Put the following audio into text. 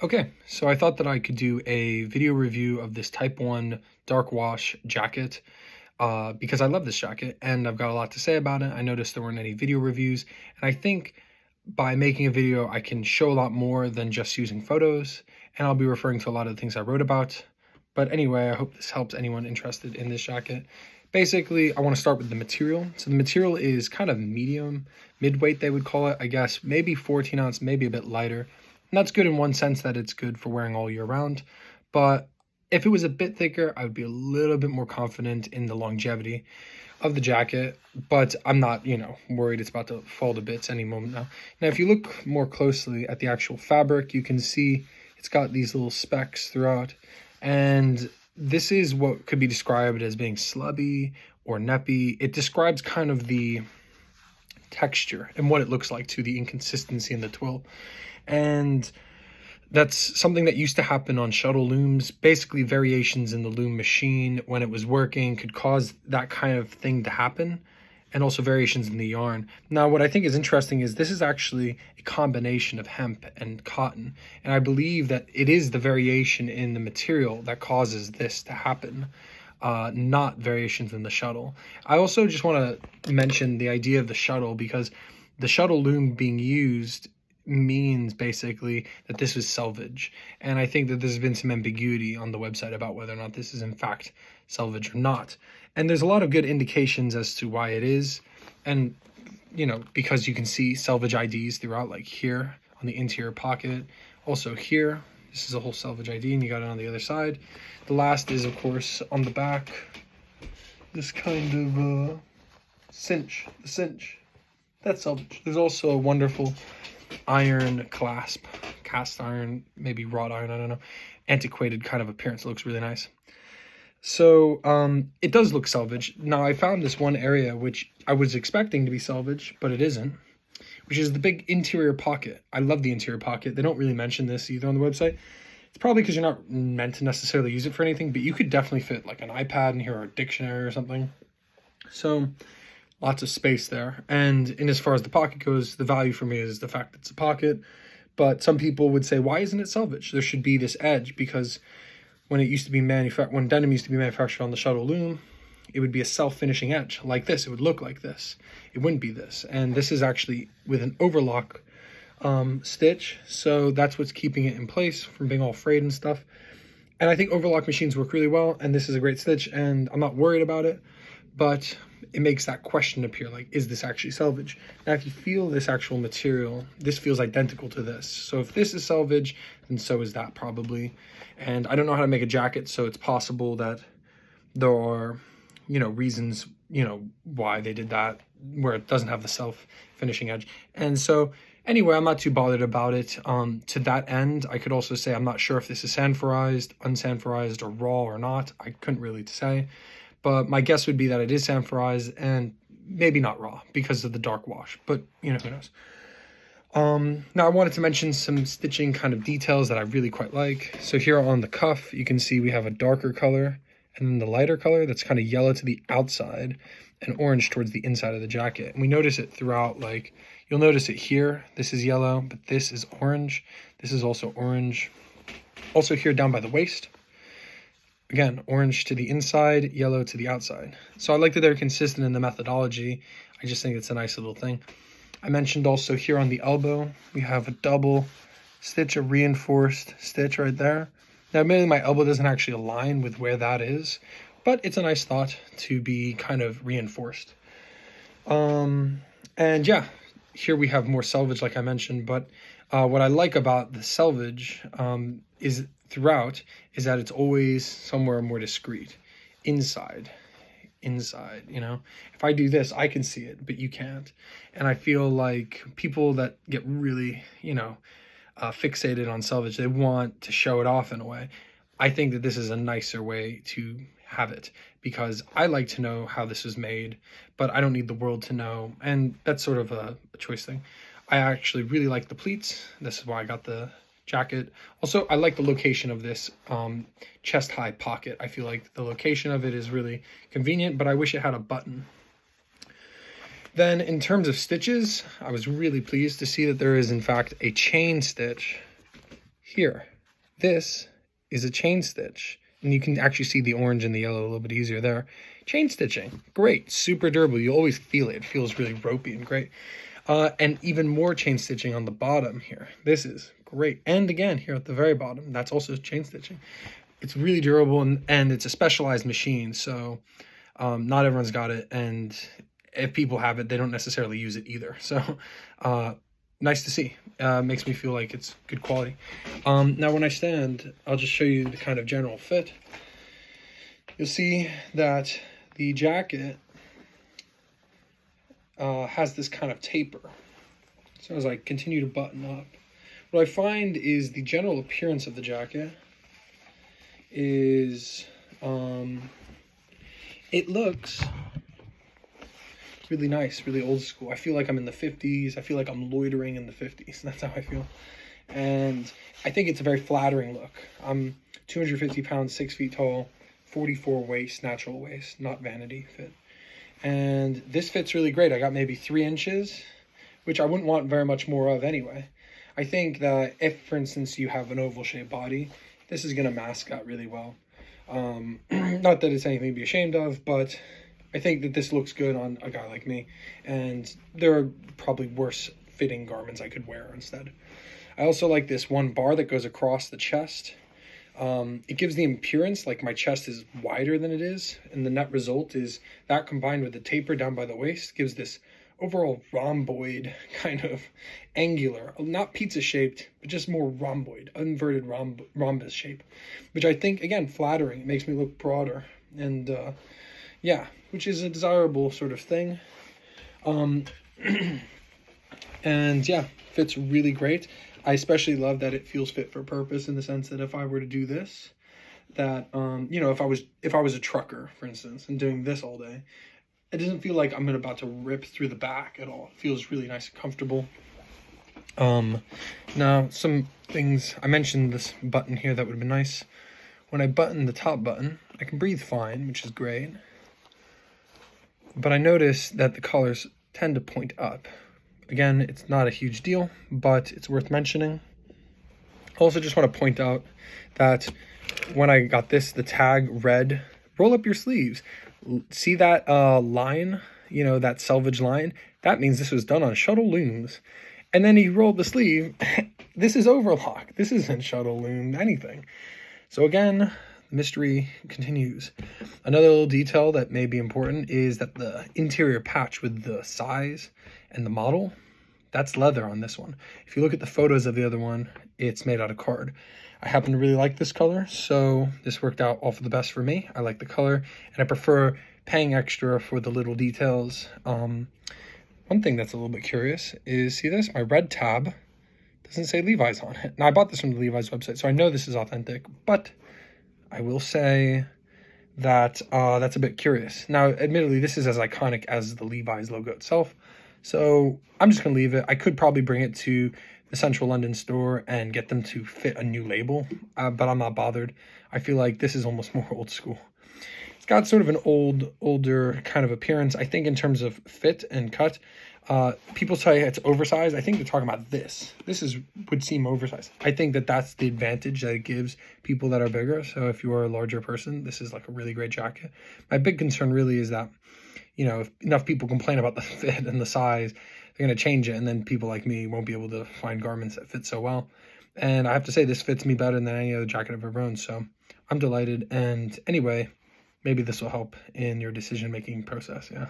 Okay, so I thought that I could do a video review of this Type 1 dark wash jacket because I love this jacket and I've got a lot to say about it. I noticed there weren't any video reviews, and I think by making a video, I can show a lot more than just using photos, and I'll be referring to a lot of the things I wrote about. But anyway, I hope this helps anyone interested in this jacket. Basically, I want to start with the material. So the material is kind of medium, mid-weight they would call it, I guess, maybe 14 ounce, maybe a bit lighter. And that's good in one sense that it's good for wearing all year round. But if it was a bit thicker, I would be a little bit more confident in the longevity of the jacket. But I'm not, worried it's about to fall to bits any moment now. Now, if you look more closely at the actual fabric, you can see it's got these little specks throughout. And this is what could be described as being slubby or neppy. It describes kind of the texture and what it looks like to the inconsistency in the twill. And that's something that used to happen on shuttle looms. Basically, variations in the loom machine when it was working could cause that kind of thing to happen, and also variations in the yarn. Now, what I think is interesting is this is actually a combination of hemp and cotton, and I believe that it is the variation in the material that causes this to happen, not variations in the shuttle. I also just want to mention the idea of the shuttle, because the shuttle loom being used means basically that this was salvage, and I think that there's been some ambiguity on the website about whether or not this is in fact salvage or not, and there's a lot of good indications as to why it is. And because you can see salvage IDs throughout, like here on the interior pocket, also here, this is a whole salvage ID, and you got it on the other side. The last is of course on the back, this kind of cinch, the cinch, that's salvage. There's also a wonderful iron clasp, cast iron, maybe wrought iron, I don't know, antiquated kind of appearance. It looks really nice. So it does look salvage. Now, I found this one area which I was expecting to be salvage, but it isn't, which is the big interior pocket. I love the interior pocket. They don't really mention this either on the website. It's probably because you're not meant to necessarily use it for anything, but you could definitely fit like an iPad in here or a dictionary or something. So lots of space there. And in as far as the pocket goes, the value for me is the fact that it's a pocket. But some people would say, why isn't it salvage? There should be this edge, because when it used to be when denim used to be manufactured on the shuttle loom, it would be a self-finishing edge like this. It would look like this. It wouldn't be this. And this is actually with an overlock stitch. So that's what's keeping it in place from being all frayed and stuff. And I think overlock machines work really well, and this is a great stitch, and I'm not worried about it. But it makes that question appear, like, is this actually salvage? Now, if you feel this actual material, this feels identical to this. So if this is salvage, then so is that probably. And I don't know how to make a jacket, so it's possible that there are, reasons, why they did that, where it doesn't have the self-finishing edge. And so anyway, I'm not too bothered about it. To that end, I could also say I'm not sure if this is sanforized, unsanforized, or raw or not. I couldn't really say. But my guess would be that it is sanforized and maybe not raw because of the dark wash, but who knows. Now I wanted to mention some stitching kind of details that I really quite like. So here on the cuff, you can see we have a darker color and then the lighter color that's kind of yellow to the outside and orange towards the inside of the jacket. And we notice it throughout, like you'll notice it here. This is yellow, but this is orange. This is also orange. Also here down by the waist. Again, orange to the inside, yellow to the outside. So I like that they're consistent in the methodology. I just think it's a nice little thing. I mentioned also here on the elbow, we have a double stitch, a reinforced stitch right there. Now, admittedly, my elbow doesn't actually align with where that is, but it's a nice thought to be kind of reinforced. And yeah, here we have more selvage, like I mentioned, but what I like about the selvage is that it's always somewhere more discreet, inside. If I do this, I can see it, but you can't. And I feel like people that get really fixated on selvage, they want to show it off in a way. I think that this is a nicer way to have it, because I like to know how this was made, but I don't need the world to know, and that's sort of a choice thing. I actually really like the pleats. This is why I got the jacket. Also, I like the location of this chest high pocket. I feel like the location of it is really convenient, but I wish it had a button. Then in terms of stitches, I was really pleased to see that there is in fact a chain stitch here. This is a chain stitch, and you can actually see the orange and the yellow a little bit easier there. Chain stitching, great, super durable. You always feel it. It feels really ropey and great. And even more chain stitching on the bottom here. This is great. And again, here at the very bottom, that's also chain stitching. It's really durable, and it's a specialized machine, so not everyone's got it, and if people have it, they don't necessarily use it either. So nice to see. Makes me feel like it's good quality. Now when I stand, I'll just show you the kind of general fit. You'll see that the jacket has this kind of taper. So as I continue to button up, what I find is the general appearance of the jacket is it looks really nice, really old school. I feel like I'm in the 50s. I feel like I'm loitering in the 50s. That's how I feel. And I think it's a very flattering look. I'm 250 pounds, 6 feet tall, 44 waist, natural waist, not vanity fit. And this fits really great. I got maybe 3 inches, which I wouldn't want very much more of anyway. I think that if, for instance, you have an oval shaped body, this is going to mask that really well. Not that it's anything to be ashamed of, but I think that this looks good on a guy like me. And there are probably worse fitting garments I could wear instead. I also like this one bar that goes across the chest. It gives the appearance like my chest is wider than it is, and the net result is that combined with the taper down by the waist gives this overall rhomboid kind of angular, not pizza shaped, but just more rhomboid, inverted rhombus shape, which I think, again, flattering. It makes me look broader, and yeah, which is a desirable sort of thing. And yeah, fits really great. I especially love that it feels fit for purpose in the sense that if I were to do this, that you know, if I was a trucker, for instance, and doing this all day, it doesn't feel like I'm about to rip through the back at all. It feels really nice and comfortable. Now some things, I mentioned this button here that would have been nice. When I button the top button, I can breathe fine, which is great. But I notice that the collars tend to point up. Again, it's not a huge deal, but it's worth mentioning. I also just want to point out that when I got this, the tag read, roll up your sleeves. See that line, you know, that selvage line? That means this was done on shuttle looms. And then he rolled the sleeve. This is overlock. This isn't shuttle loom anything. So again, the mystery continues. Another little detail that may be important is that the interior patch with the size and the model, that's leather on this one. If you look at the photos of the other one, it's made out of card. I happen to really like this color, so this worked out all for the best for me. I like the color, and I prefer paying extra for the little details. One thing that's a little bit curious is, see this? My red tab doesn't say Levi's on it. Now, I bought this from the Levi's website, so I know this is authentic, but I will say that that's a bit curious. Now, admittedly, this is as iconic as the Levi's logo itself, so I'm just going to leave it. I could probably bring it to the Central London store and get them to fit a new label, but I'm not bothered. I feel like this is almost more old school. It's got sort of an older kind of appearance. I think in terms of fit and cut, people say it's oversized. I think they're talking about this. Would seem oversized. I think that that's the advantage that it gives people that are bigger. So if you are a larger person, this is like a really great jacket. My big concern really is that, you know, if enough people complain about the fit and the size, they're going to change it, and then people like me won't be able to find garments that fit so well. And I have to say, this fits me better than any other jacket I've ever owned, so I'm delighted. And anyway, maybe this will help in your decision-making process, yeah.